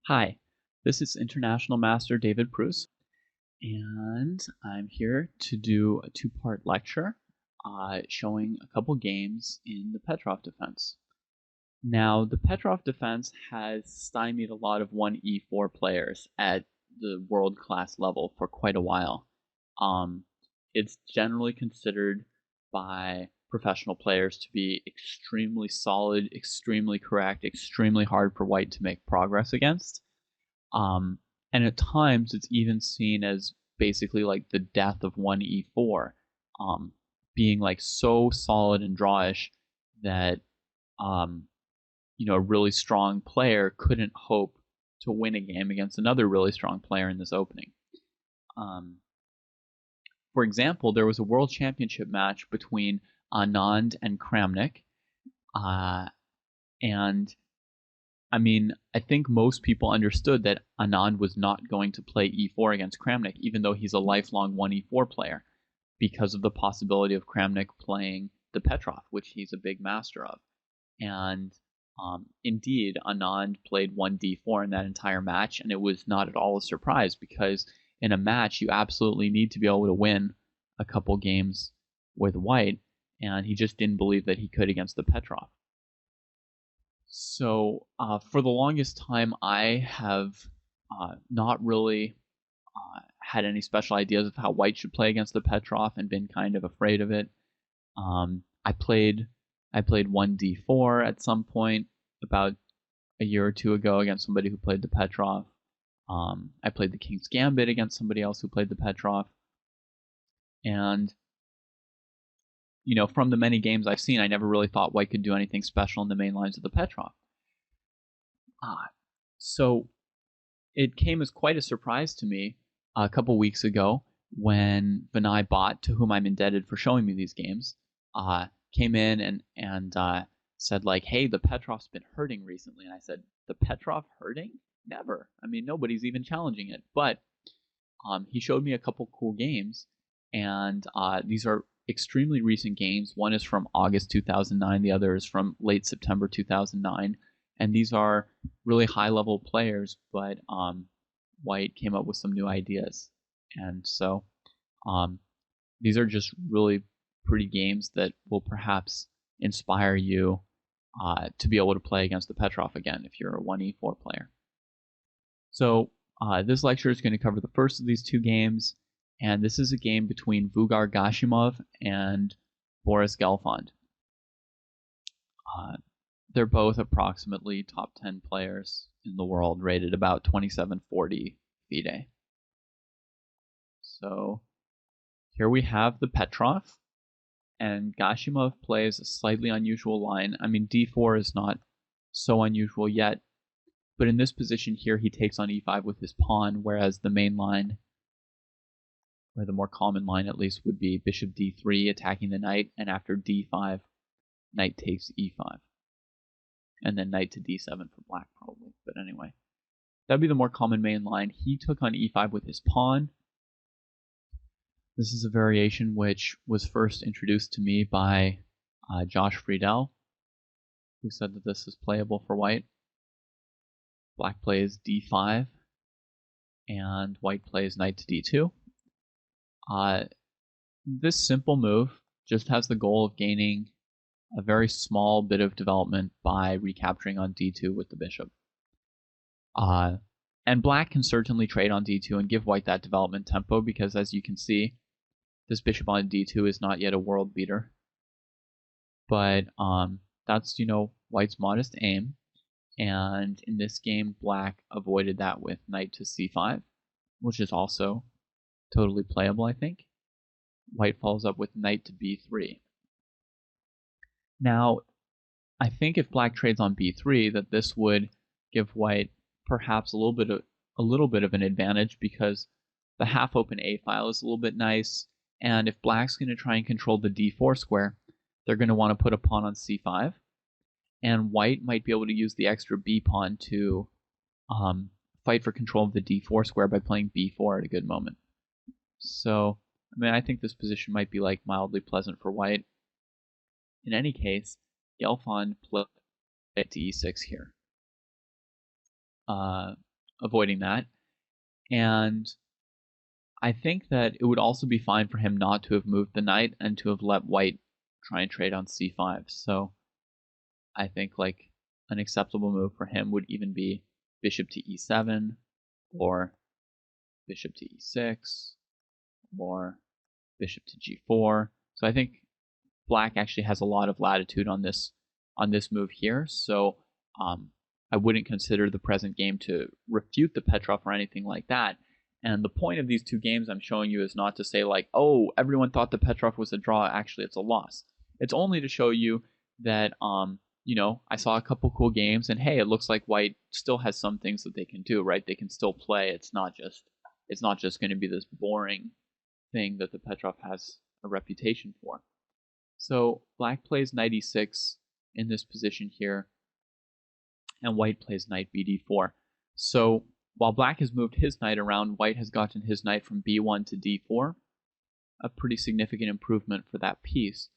Hi, this is International Master David Pruess, and I'm here to do a two-part lecture showing a couple games in the Petroff defense. Now, the Petroff defense has stymied a lot of 1e4 players at the world-class level for quite a while. It's generally considered by professional players to be extremely solid, extremely correct, extremely hard for white to make progress against. And at times it's even seen as basically like the death of 1e4, being like so solid and drawish that a really strong player couldn't hope to win a game against another really strong player in this opening. For example, there was a world championship match between Anand and Kramnik, and I mean, I think most people understood that Anand was not going to play e4 against Kramnik, even though he's a lifelong 1e4 player, because of the possibility of Kramnik playing the Petroff, which he's a big master of. And indeed, Anand played 1d4 in that entire match, and it was not at all a surprise, because in a match, you absolutely need to be able to win a couple games with white, and he just didn't believe that he could against the Petroff. So for the longest time, I have not really had any special ideas of how white should play against the Petroff and been kind of afraid of it. I played 1d4 at some point about a year or two ago against somebody who played the Petroff. I played the King's Gambit against somebody else who played the Petroff. And from the many games I've seen, I never really thought white could do anything special in the main lines of the Petroff. So it came as quite a surprise to me a couple weeks ago when Vinay Bhatt, to whom I'm indebted for showing me these games, came in and said like, "Hey, the Petroff's been hurting recently." And I said, "The Petroff hurting? Never. I mean, nobody's even challenging it." But he showed me a couple cool games, and these are extremely recent games. One is from August 2009, the other is from late September 2009, and these are really high-level players, but white came up with some new ideas, and so these are just really pretty games that will perhaps inspire you to be able to play against the Petroff again if you're a 1e4 player. So this lecture is going to cover the first of these two games, and this is a game between Vugar Gashimov and Boris Gelfand. They're both approximately top 10 players in the world, rated about 2740 FIDE. So here we have the Petroff, and Gashimov plays a slightly unusual line. I mean, d4 is not so unusual yet, but in this position here, he takes on e5 with his pawn, whereas the main line, or the more common line at least, would be bishop d3 attacking the knight, and after d5, knight takes e5. And then knight to d7 for black, probably. But anyway, that would be the more common main line. He took on e5 with his pawn. This is a variation which was first introduced to me by Josh Friedel, who said that this is playable for white. Black plays d5, and white plays knight to d2. This simple move just has the goal of gaining a very small bit of development by recapturing on d2 with the bishop. And black can certainly trade on d2 and give white that development tempo, because as you can see, this bishop on d2 is not yet a world beater. But that's, white's modest aim. And in this game, black avoided that with knight to c5, which is also totally playable, I think. White follows up with knight to b3. Now, I think if black trades on b3, that this would give white perhaps a little bit of an advantage, because the half-open a file is a little bit nice, and if black's going to try and control the d4 square, they're going to want to put a pawn on c5, and white might be able to use the extra b pawn to fight for control of the d4 square by playing b4 at a good moment. So, I mean, I think this position might be like mildly pleasant for white. In any case, Gelfand played to e6 here. avoiding that. And I think that it would also be fine for him not to have moved the knight and to have let white try and trade on c5. So I think like an acceptable move for him would even be bishop to e7 or bishop to e6 or bishop to g4. So I think black actually has a lot of latitude on this move here. So I wouldn't consider the present game to refute the Petroff or anything like that. And the point of these two games I'm showing you is not to say like, oh, everyone thought the Petroff was a draw. Actually, it's a loss. It's only to show you that, you know, I saw a couple cool games, and hey, it looks like white still has some things that they can do, right? They can still play. It's not just going to be this boring thing that the Petroff has a reputation for. So black plays knight e6 in this position here, and white plays knight bd4. So while black has moved his knight around, white has gotten his knight from b1 to d4, a pretty significant improvement for that piece.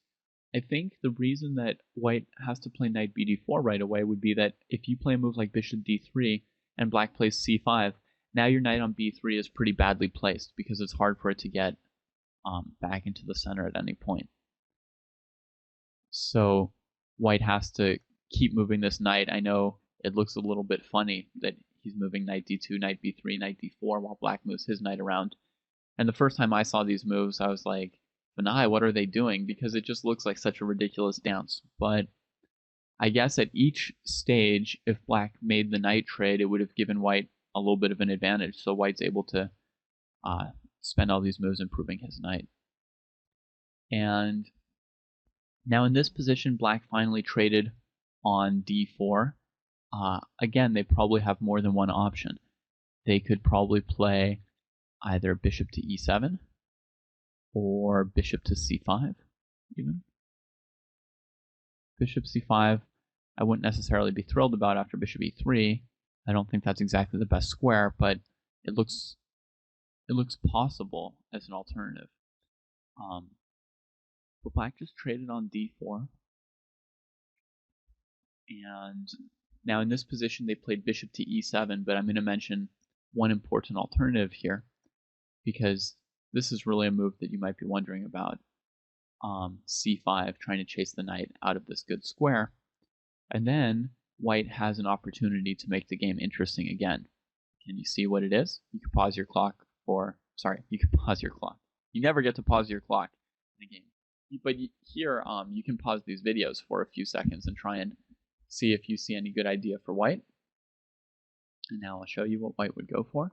I think the reason that white has to play knight bd4 right away would be that if you play a move like bishop d3 and black plays c5, now your knight on b3 is pretty badly placed because it's hard for it to get back into the center at any point. So white has to keep moving this knight. I know it looks a little bit funny that he's moving knight d2, knight b3, knight d4 while black moves his knight around. And the first time I saw these moves, I was like, Vinay, what are they doing? Because it just looks like such a ridiculous dance. But I guess at each stage, if black made the knight trade, it would have given white a little bit of an advantage. So white's able to spend all these moves improving his knight. And now in this position, black finally traded on d4. Again, they probably have more than one option. They could probably play either bishop to e7 or bishop to c5 even. Bishop c5 I wouldn't necessarily be thrilled about after bishop e3. I don't think that's exactly the best square, but it looks possible as an alternative. But black just traded on d4. And now in this position they played bishop to e7, but I'm going to mention one important alternative here, because this is really a move that you might be wondering about. c5, trying to chase the knight out of this good square. And then white has an opportunity to make the game interesting again. Can you see what it is? You can pause your clock for... Sorry, you can pause your clock. You never get to pause your clock in a game. But here, you can pause these videos for a few seconds and try and see if you see any good idea for white. And now I'll show you what white would go for.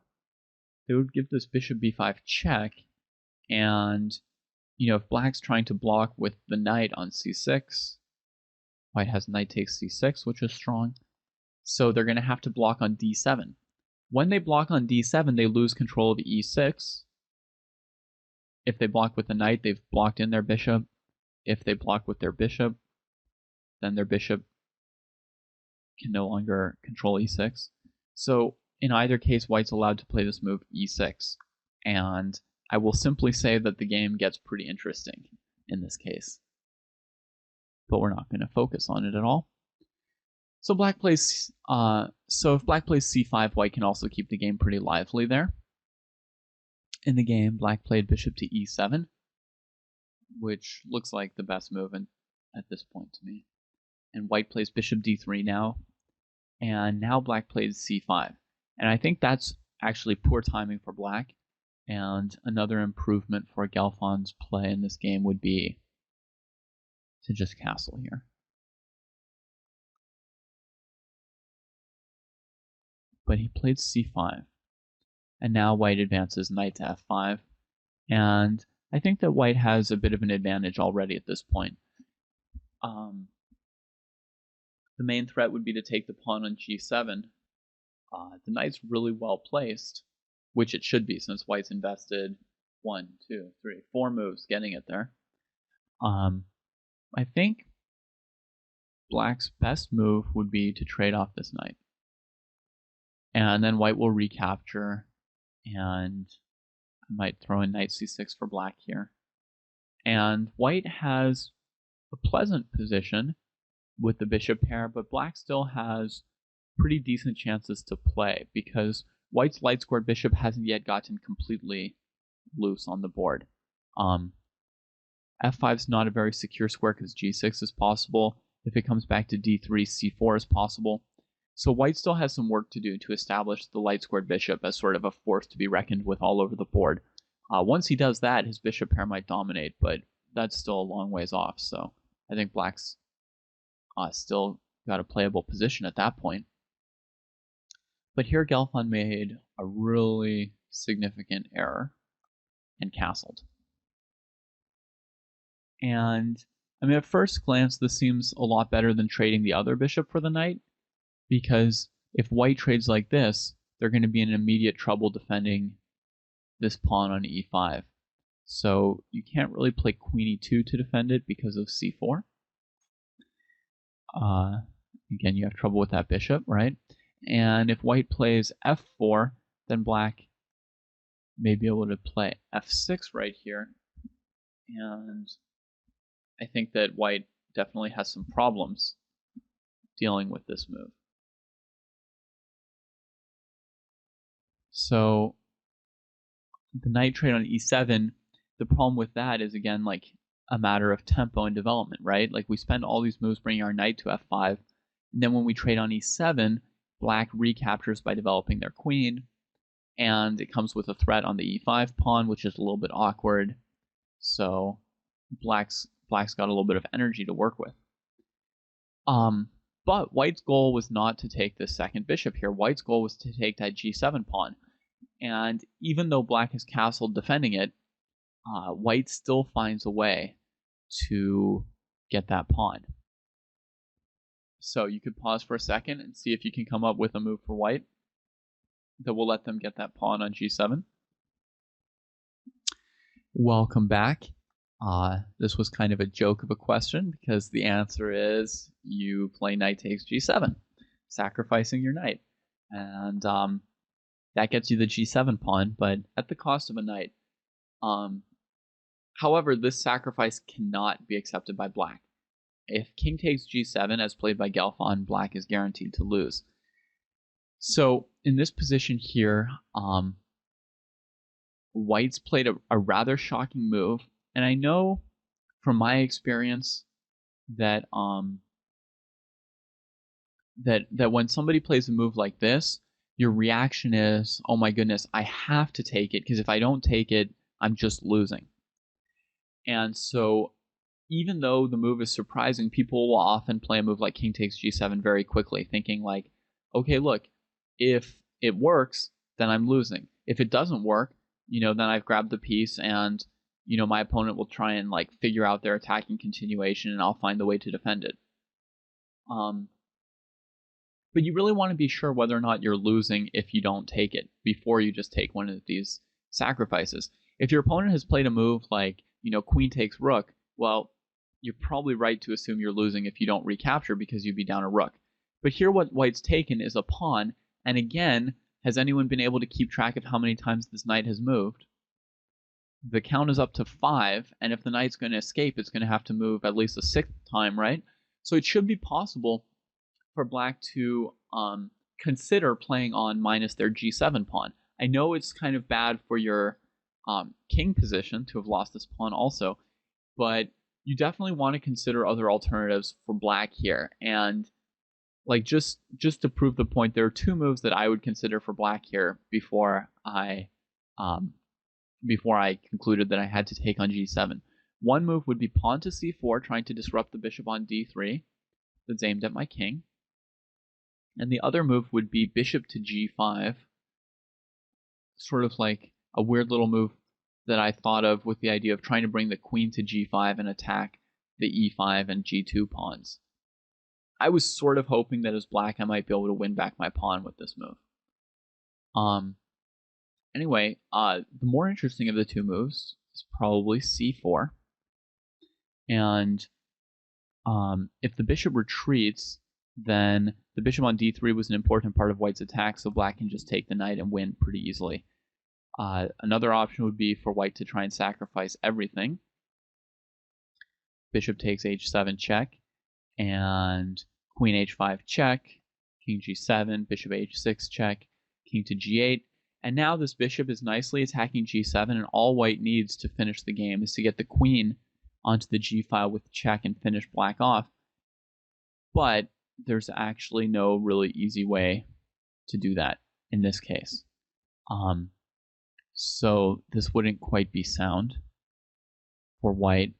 They would give this bishop b5 check, and you know, if black's trying to block with the knight on c6, white has knight takes c6, which is strong. So they're going to have to block on d7. When they block on d7, they lose control of e6. If they block with the knight, they've blocked in their bishop. If they block with their bishop, then their bishop can no longer control e6. So in either case, white's allowed to play this move e6. And I will simply say that the game gets pretty interesting in this case. But we're not going to focus on it at all. So black plays. So if black plays c5, white can also keep the game pretty lively there. In the game, black played bishop to e7, which looks like the best move at this point to me. And white plays bishop d3 now. And now black plays c5. And I think that's actually poor timing for black. And another improvement for Gelfand's play in this game would be to just castle here. But he played c5. And now white advances knight to f5. And I think that white has a bit of an advantage already at this point. The main threat would be to take the pawn on g7. The knight's really well placed, which it should be since white's invested 1, 2, 3, 4 moves getting it there. I think black's best move would be to trade off this knight. And then white will recapture, and I might throw in knight c6 for black here. And white has a pleasant position with the bishop pair, but black still has pretty decent chances to play, because White's light squared bishop hasn't yet gotten completely loose on the board. F5 is not a very secure square because G6 is possible. If it comes back to D3, C4 is possible. So White still has some work to do to establish the light squared bishop as sort of a force to be reckoned with all over the board. Once he does that, his bishop pair might dominate, but that's still a long ways off. So I think Black's still got a playable position at that point. But here Gelfand made a really significant error and castled. And I mean, at first glance, this seems a lot better than trading the other bishop for the knight, because if White trades like this, they're going to be in immediate trouble defending this pawn on e5. So you can't really play queen e2 to defend it because of c4. Again, you have trouble with that bishop, right? And if White plays f4, then Black may be able to play f6 right here. And I think that White definitely has some problems dealing with this move. So the knight trade on e7, the problem with that is, again, like a matter of tempo and development, right? Like we spend all these moves bringing our knight to f5, and then when we trade on e7, Black recaptures by developing their queen, and it comes with a threat on the e5 pawn, which is a little bit awkward. So Black's got a little bit of energy to work with. But White's goal was not to take this second bishop here. White's goal was to take that g7 pawn. And even though Black is castled defending it, White still finds a way to get that pawn. So you could pause for a second and see if you can come up with a move for White that will let them get that pawn on g7. Welcome back. This was kind of a joke of a question because the answer is you play knight takes g7, sacrificing your knight. And that gets you the g7 pawn, but at the cost of a knight. However, this sacrifice cannot be accepted by Black. If king takes g7, as played by Gelfand, Black is guaranteed to lose. So in this position here, White's played a rather shocking move, and I know from my experience that that when somebody plays a move like this, your reaction is, oh my goodness, I have to take it, because if I don't take it, I'm just losing. And so even though the move is surprising, people will often play a move like king takes g7 very quickly, thinking like, okay, look, if it works, then I'm losing. If it doesn't work, then I've grabbed the piece, and my opponent will try and like figure out their attacking continuation, and I'll find the way to defend it. But you really want to be sure whether or not you're losing if you don't take it before you just take one of these sacrifices. If your opponent has played a move like, queen takes rook, well, you're probably right to assume you're losing if you don't recapture because you'd be down a rook. But here what White's taken is a pawn, and again, has anyone been able to keep track of how many times this knight has moved? The count is up to 5, and if the knight's going to escape, it's going to have to move at least a 6th time, right? So it should be possible for Black to consider playing on minus their g7 pawn. I know it's kind of bad for your king position to have lost this pawn also, but you definitely want to consider other alternatives for Black here. And like just to prove the point, there are 2 moves that I would consider for Black here before I concluded that I had to take on g7. One move would be pawn to c4, trying to disrupt the bishop on d3 that's aimed at my king. And the other move would be bishop to g5, sort of like a weird little move that I thought of with the idea of trying to bring the queen to g5 and attack the e5 and g2 pawns. I was sort of hoping that as Black I might be able to win back my pawn with this move. Anyway, the more interesting of the 2 moves is probably c4. And if the bishop retreats, then the bishop on d3 was an important part of White's attack, so Black can just take the knight and win pretty easily. Another option would be for White to try and sacrifice everything. Bishop takes h7 check, and queen h5 check, king g7, bishop h6 check, king to g8. And now this bishop is nicely attacking g7, and all white needs to finish the game is to get the queen onto the g file with check and finish black off. But there's actually no really easy way to do that in this case. So this wouldn't quite be sound for white.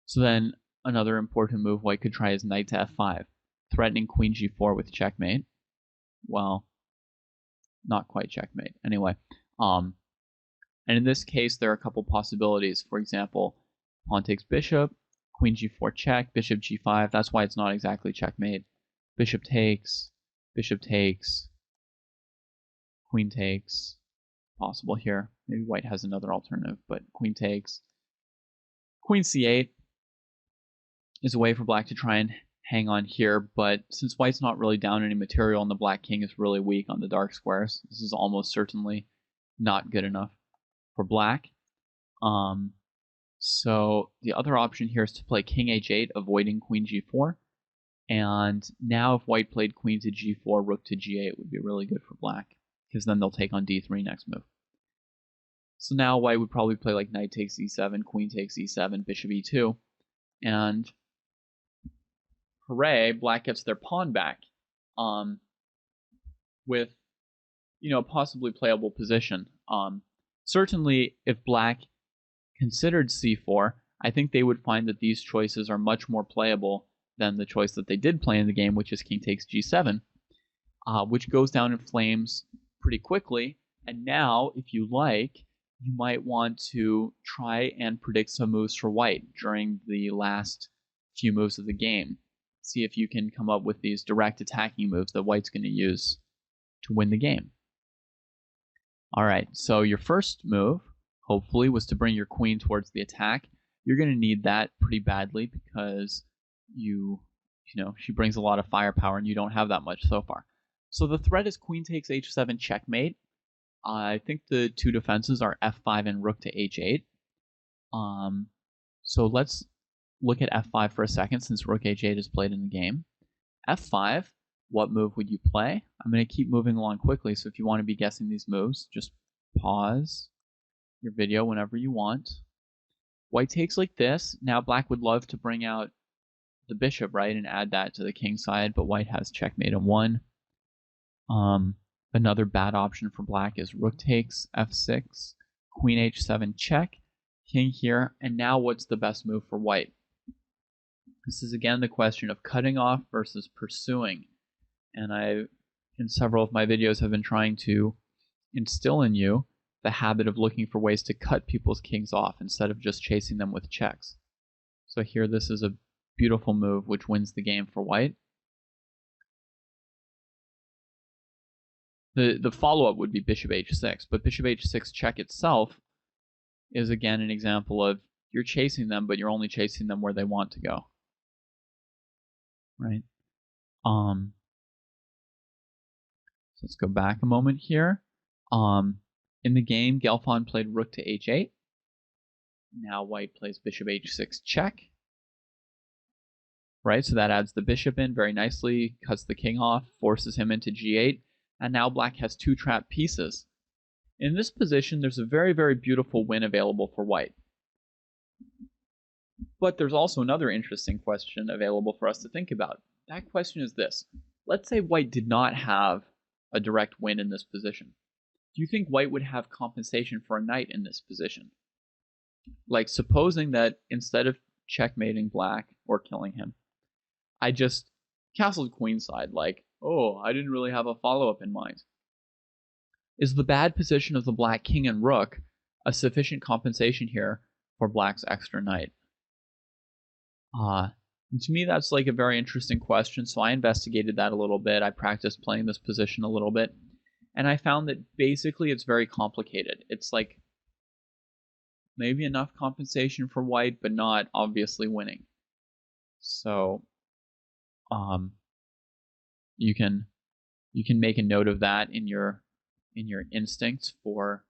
So then another important move white could try is knight to f5, threatening queen g4 with checkmate. Well, not quite checkmate. Anyway, and in this case, there are a couple possibilities. For example, pawn takes bishop, queen g4 check, bishop g5. That's why it's not exactly checkmate. Bishop takes, queen takes. Possible here. Maybe white has another alternative, but queen takes. Queen c8 is a way for black to try and hang on here, but since white's not really down any material and the black king is really weak on the dark squares, this is almost certainly not good enough for black. So the other option here is to play king h8, avoiding queen g4. And now if white played queen to g4, rook to g8 would be really good for black, because then they'll take on d3 next move. So now white would probably play like knight takes e7, queen takes e7, bishop e2, and hooray, black gets their pawn back with, a possibly playable position. Certainly, if black considered c4, I think they would find that these choices are much more playable than the choice that they did play in the game, which is king takes g7, which goes down in flames pretty quickly. And now, if you like, you might want to try and predict some moves for white during the last few moves of the game. See if you can come up with these direct attacking moves that white's going to use to win the game. All right, so your first move, hopefully, was to bring your queen towards the attack. You're going to need that pretty badly because she brings a lot of firepower and you don't have that much so far. So the threat is queen takes h7 checkmate. I think the two defenses are f5 and rook to h8. So let's look at f5 for a second since rook h8 is played in the game. f5, what move would you play? I'm going to keep moving along quickly, so if you want to be guessing these moves, just pause your video whenever you want. White takes like this. Now black would love to bring out the bishop, right, and add that to the king side, but white has checkmate in one. Another bad option for black is rook takes f6, queen h7 check, king here, and now what's the best move for white? This is again the question of cutting off versus pursuing, and I, in several of my videos, have been trying to instill in you the habit of looking for ways to cut people's kings off instead of just chasing them with checks. So here this is a beautiful move which wins the game for white. The follow-up would be bishop h6, but bishop h6 check itself is again an example of you're chasing them, but you're only chasing them where they want to go. Right? So let's go back a moment here. In the game, Gelfand played rook to h8. Now white plays bishop h6 check. Right, so that adds the bishop in very nicely, cuts the king off, forces him into g8, and now black has two trapped pieces. In this position, there's a very, very beautiful win available for white. But there's also another interesting question available for us to think about. That question is this. Let's say white did not have a direct win in this position. Do you think white would have compensation for a knight in this position? Like, supposing that instead of checkmating black or killing him, I just castled queenside, like, oh, I didn't really have a follow-up in mind. Is the bad position of the black king and rook a sufficient compensation here for black's extra knight? To me, that's like a very interesting question, so I investigated that a little bit. I practiced playing this position a little bit, and I found that basically it's very complicated. It's like maybe enough compensation for white, but not obviously winning. So you can make a note of that in your instincts for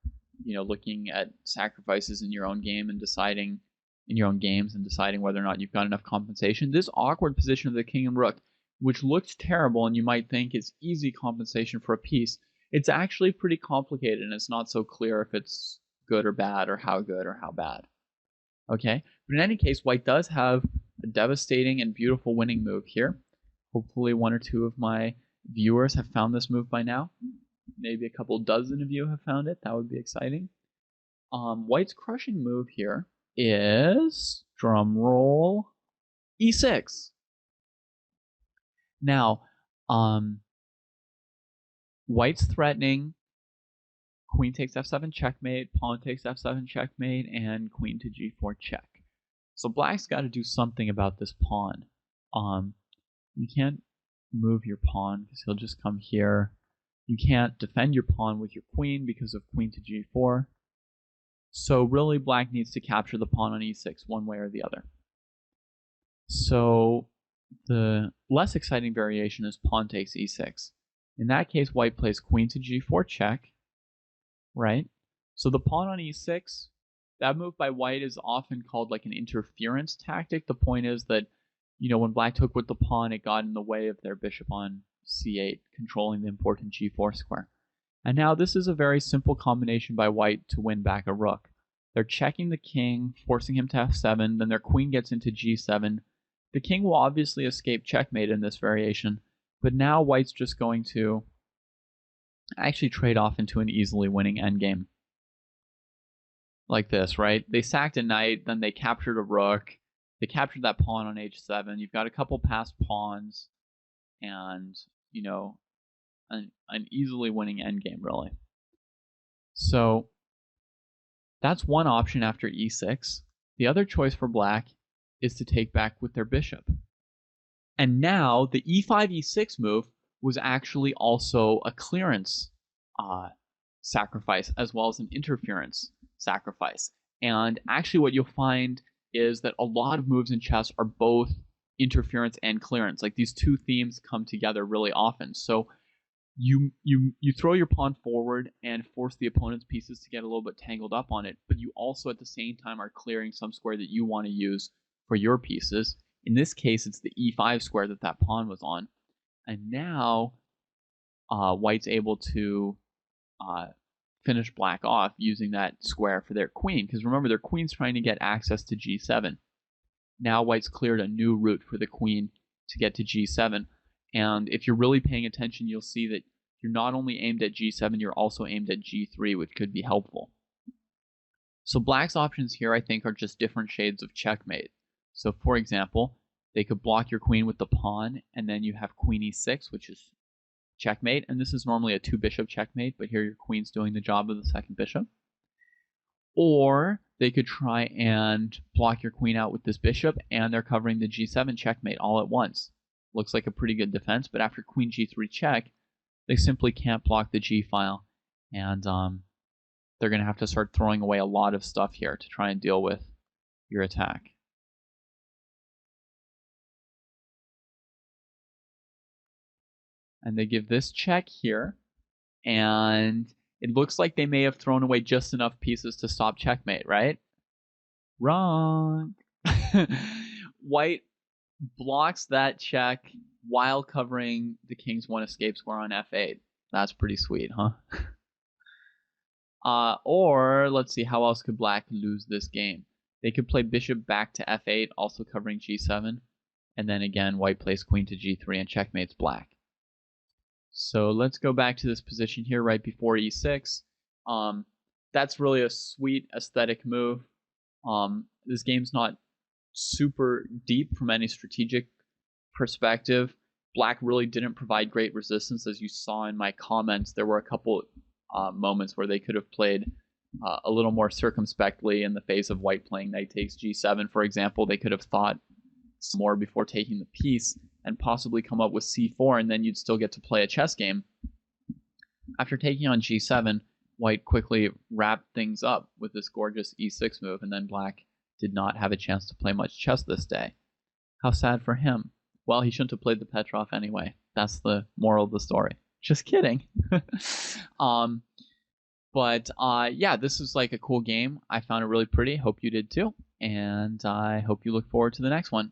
looking at sacrifices in your own game and deciding in your own games and deciding whether or not you've got enough compensation. This awkward position of the king and rook, which looks terrible and you might think is easy compensation for a piece, It's actually pretty complicated, and it's not so clear if it's good or bad, or how good or how bad. Okay, but in any case, white does have a devastating and beautiful winning move here. Hopefully one or two of my viewers have found this move by now. Maybe a couple dozen of you have found it. That would be exciting. White's crushing move here is, drum roll, e6. Now, white's threatening queen takes f7 checkmate, pawn takes f7 checkmate, and queen to g4 check. So black's got to do something about this pawn. You can't move your pawn because he'll just come here. You can't defend your pawn with your queen because of queen to g4. So really black needs to capture the pawn on e6 one way or the other. So the less exciting variation is pawn takes e6. In that case, white plays queen to g4 check, right? So the pawn on e6, that move by white is often called like an interference tactic. The point is that, you know, when black took with the pawn, it got in the way of their bishop on c8, controlling the important g4 square. And now this is a very simple combination by white to win back a rook. They're checking the king, forcing him to f7, then their queen gets into g7. The king will obviously escape checkmate in this variation, but now white's just going to actually trade off into an easily winning endgame. Like this, right? They sacked a knight, then they captured a rook. They captured that pawn on h7. You've got a couple passed pawns, and, you know, an easily winning endgame, really. So that's one option after e6. The other choice for black is to take back with their bishop. And now the e5, e6 move was actually also a clearance sacrifice as well as an interference sacrifice. And actually what you'll find is that a lot of moves in chess are both interference and clearance. Like these two themes come together really often. So you throw your pawn forward and force the opponent's pieces to get a little bit tangled up on it, but you also at the same time are clearing some square that you want to use for your pieces. In this case, it's the e5 square that pawn was on. And now white's able to finish black off using that square for their queen, because remember, their queen's trying to get access to g7. Now white's cleared a new route for the queen to get to g7. And if you're really paying attention, you'll see that you're not only aimed at g7, you're also aimed at g3, which could be helpful. So black's options here, I think, are just different shades of checkmate. So for example, they could block your queen with the pawn, and then you have queen e6, which is checkmate. And this is normally a two-bishop checkmate, but here your queen's doing the job of the second bishop. Or they could try and block your queen out with this bishop, and they're covering the g7 checkmate all at once. Looks like a pretty good defense, but after queen g3 check, they simply can't block the g file, and they're going to have to start throwing away a lot of stuff here to try and deal with your attack. And they give this check here, and it looks like they may have thrown away just enough pieces to stop checkmate, right? Wrong. White blocks that check while covering the king's one escape square on f8. That's pretty sweet, huh? Or let's see, how else could black lose this game? They could play bishop back to f8, also covering g7, and then again white plays queen to g3 and checkmates black. So let's go back to this position here right before e6. That's really a sweet aesthetic move. This game's not super deep from any strategic perspective. Black really didn't provide great resistance, as you saw in my comments. There were a couple moments where they could have played a little more circumspectly in the face of white playing knight takes g7, for example. They could have thought some more before taking the piece and possibly come up with c4, and then you'd still get to play a chess game. After taking on g7, white quickly wrapped things up with this gorgeous e6 move, and then black did not have a chance to play much chess this day. How sad for him. Well, he shouldn't have played the Petroff anyway. That's the moral of the story. Just kidding. Yeah, this is like a cool game. I found it really pretty. Hope you did too. And I hope you look forward to the next one.